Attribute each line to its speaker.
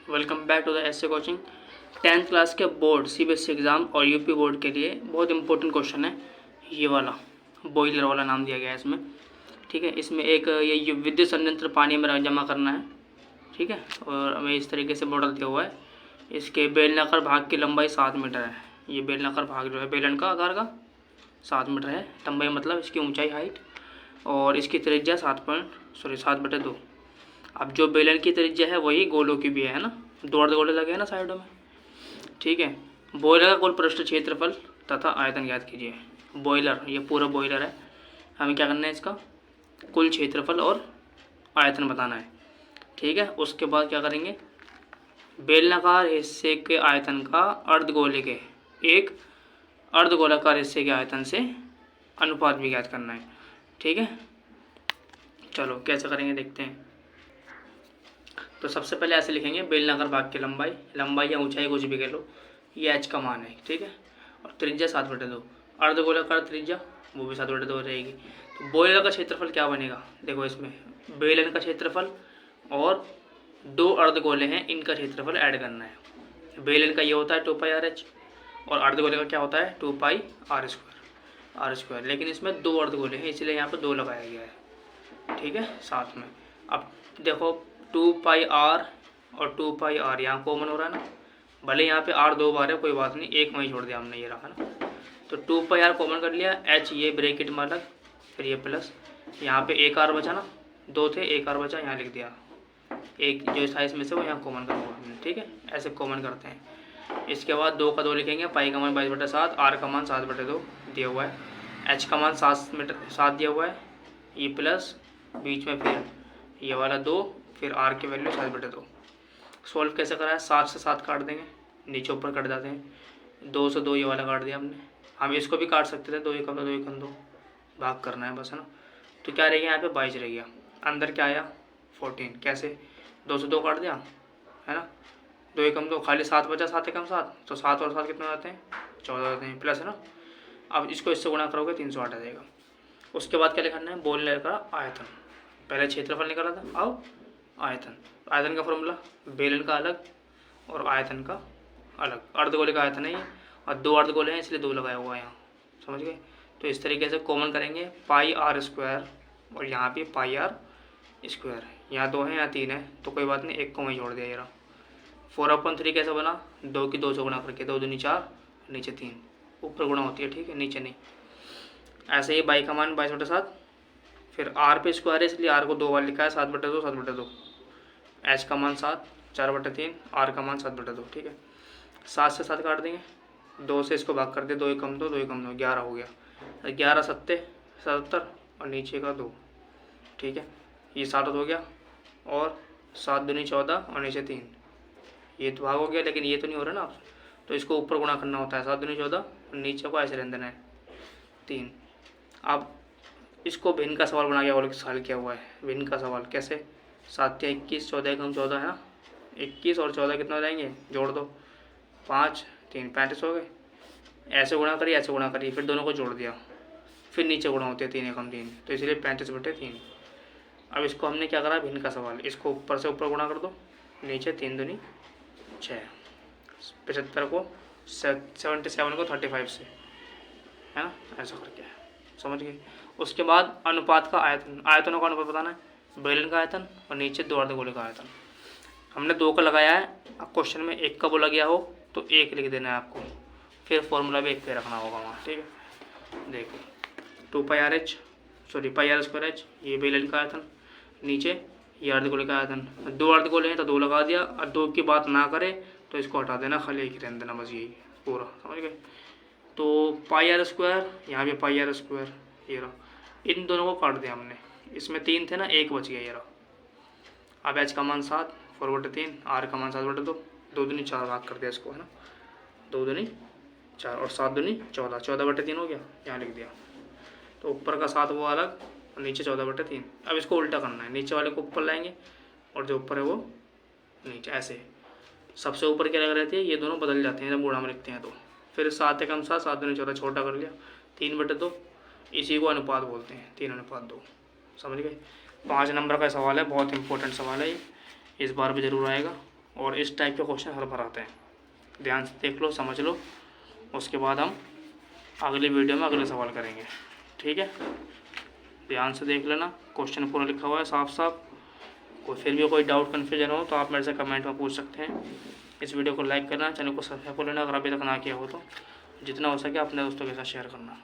Speaker 1: Welcome back to the SA coaching. 10th class के board CBSE exam और UP board के लिए बहुत इंपॉर्टेंट क्वेश्चन है ये वाला। बॉयलर वाला नाम दिया गया है इसमें। ठीक है, इसमें एक ये विद्युत संयंत्र पानी में जमा करना है। ठीक है, और हमें इस तरीके से मॉडल दिया हुआ है। इसके बेलनाकार भाग की लंबाई 7 मीटर है। ये बेलनाकार भाग जो है बेलन का आकार का 7 मीटर है। लंबाई मतलब इसकी ऊंचाई हाइट, और इसकी त्रिज्या 7/2। अब जो बेलन की त्रिज्या है वही गोलों की भी है ना, 2 अर्धगोले लगे हैं ना साइडों में। ठीक है, बॉयलर का कुल पृष्ठ क्षेत्रफल तथा आयतन ज्ञात कीजिए। बॉयलर, ये पूरा बॉयलर है, हमें क्या करना है, इसका कुल क्षेत्रफल और आयतन बताना है। ठीक है, उसके बाद क्या करेंगे, बेलनाकार हिस्से के आयतन का अर्धगोले के एक अर्धगोलाकार हिस्से के आयतन से अनुपात भी ज्ञात करना है। ठीक है, चलो कैसे करेंगे देखते हैं। तो सबसे पहले ऐसे लिखेंगे, बेलनाकार भाग की लंबाई या ऊंचाई कुछ भी कह लो, ये h का मान है। ठीक है, और त्रिज्या 7/2। अर्धगोलाकार त्रिज्या वो भी 7/2 हो जाएगी। तो बॉयलर का क्षेत्रफल क्या बनेगा, देखो इसमें बेलन का क्षेत्रफल और 2 अर्धगोले हैं, इनका क्षेत्रफल ऐड करना है। बेलन का ये होता है 2πr/h और अर्धगोले का क्या होता है 2πr²। लेकिन इसमें 2 अर्धगोले हैं इसलिए यहाँ पर 2 लगाया गया है। ठीक है, साथ में अब देखो 2πr और 2πr यहाँ कॉमन हो रहा है ना, भले यहाँ पे r 2 बार है कोई बात नहीं, एक में ही छोड़ दिया हमने, ये रहा ना। तो 2πr कॉमन कर लिया, h ये ब्रैकेट में अलग, फिर ये प्लस, यहाँ पे एक r बचा ना, 2 थे, एक r बचा, यहाँ लिख दिया, एक जो था इसमें से वो यहाँ कॉमन करूँगा हमने। ठीक है, ऐसे कॉमन करते हैं। इसके बाद 2 का 2 लिखेंगे, पाई का मान 22/7, r का मान 7/2 दिया हुआ है, h का मान 7 दिया हुआ है, ये प्लस बीच में फिर ये वाला 2, फिर r की वैल्यू 7/2। सॉल्व कैसे करा है, 7 से 7 काट देंगे, नीचे ऊपर कट जाते हैं, 2 से 2 ये वाला काट दिया हमने। हम इसको भी काट सकते थे, 2 एकम 2 एकम 2 भाग करना है बस, है ना। तो क्या रह गया यहाँ पे 22 रह गया, अंदर क्या आया 14। कैसे, 2 से 2 काट दिया, है ना, 2 एकम 2, खाली 7 बचा, 7 एकम 7, तो 7 और 7 कितने आते हैं 14 आते हैं, प्लस है ना। अब इसको इससे गुणा करोगे 308 आ जाएगा। उसके बाद क्या लिखना है, बॉयलर का आयतन, पहले क्षेत्रफल निकाला था, अब आयतन। आयतन का फॉर्मूला बेलन का अलग और आयतन का अलग, अर्धगोले का आयतन है ये, और 2 अर्धगोले हैं इसलिए 2 लगाया हुआ है यहाँ, समझ गए। तो इस तरीके से कॉमन करेंगे, πr² और यहाँ भी πr², यहाँ 2 है यहाँ 3 है, तो कोई बात नहीं, एक को वहीं जोड़ दिया। यार 4/3 कैसे बना, 2 की 2 से गुणा करके, 2 दूनी 4, नीचे 3, ऊपर गुणा होती है, ठीक है, नीचे नहीं। ऐसे ही बाई का मान 22/7, फिर r पे स्क्वायर है इसलिए r को 2 बार लिखा है, 7/2 7/2, h का मान 7, 4/3, r का मान 7/2। ठीक है, 7 से 7 काट देंगे, 2 से इसको भाग कर दे, 2 एकम 2 11 हो गया, 11 7 77 और नीचे का 2। ठीक है, ये 7 हो गया, और 7 दूनी 14 और नीचे 3, ये तो भाग हो गया, लेकिन ये तो नहीं हो रहा ना, तो इसको ऊपर गुणा करना होता है, 7 दूनी 14 और नीचे को ऐसे रहने देना है 3। अब इसको भिन्न का सवाल बना के और हल किया हुआ है, भिन्न का सवाल कैसे, 7 या 21, 14 एकम 14 है ना, 21 और 14 कितना हो जाएंगे, जोड़ दो, 5 3 35 हो गए। ऐसे गुणा करिए, ऐसे गुणा करिए, फिर दोनों को जोड़ दिया, फिर नीचे गुणा होते हैं 3 एकम 3, तो इसलिए 35/3। अब इसको हमने क्या करा, भिन्न का सवाल, इसको ऊपर से ऊपर गुणा कर दो, नीचे 3 दूनी 6, 75 को 77 को 35 से, है ना, ऐसा करके, समझ गए। उसके बाद अनुपात का आयतन, आयतनों का अनुपात बताना है, बेलन का आयतन और नीचे 2 अर्धगोले का आयतन। हमने 2 का लगाया है, अब क्वेश्चन में 1 का बोला गया हो तो 1 लिख देना है आपको, फिर फॉर्मूला भी 1 पे रखना होगा वहाँ। ठीक है, देखो πr²h, ये बेलन का आयतन, नीचे ये अर्धगोले का आयतन, 2 अर्धगोले हैं तो 2 लगा दिया, और 2 की बात ना करे तो इसको हटा देना, खाली 1 ही रहने देना, बस यही पूरा, समझ गए। तो πr², यहाँ भी πr², ये रहा, इन दोनों को काट दिया हमने, इसमें 3 थे ना, 1 बच गया, ये रहा। अब h का मान 7, 4/3, r का मान 7/2, 2 दूनी 4 भाग कर दिया इसको, है ना, 2 दूनी 4 और 7 दूनी 14, 14/3 हो गया, यहाँ लिख दिया। तो ऊपर का 7 वो अलग और नीचे 14/3। अब इसको उल्टा करना है, नीचे वाले को ऊपर लाएंगे और जो ऊपर है वो नीचे, ऐसे सबसे ऊपर क्या लग रहती है, ये दोनों बदल जाते हैं जब गुणा में लिखते हैं तो। फिर 7 एकम 7, 7 दूनी 14, छोटा कर लिया, 3/2, इसी को अनुपात बोलते हैं, 3:2, समझ गए। 5 नंबर का सवाल है, बहुत इंपॉर्टेंट सवाल है ये, इस बार भी ज़रूर आएगा। और इस टाइप के क्वेश्चन हर बार आते हैं। ध्यान से देख लो, समझ लो, उसके बाद हम अगली वीडियो में अगले सवाल करेंगे। ठीक है, ध्यान से देख लेना, क्वेश्चन पूरा लिखा हुआ है साफ साफ। कोई फिर भी कोई डाउट कन्फ्यूजन हो तो आप मेरे से कमेंट में पूछ सकते हैं। इस वीडियो को लाइक करना, चैनल को सब्सक्राइब कर लेना अगर अभी तक ना किया हो तो। जितना हो सके अपने दोस्तों के साथ शेयर करना।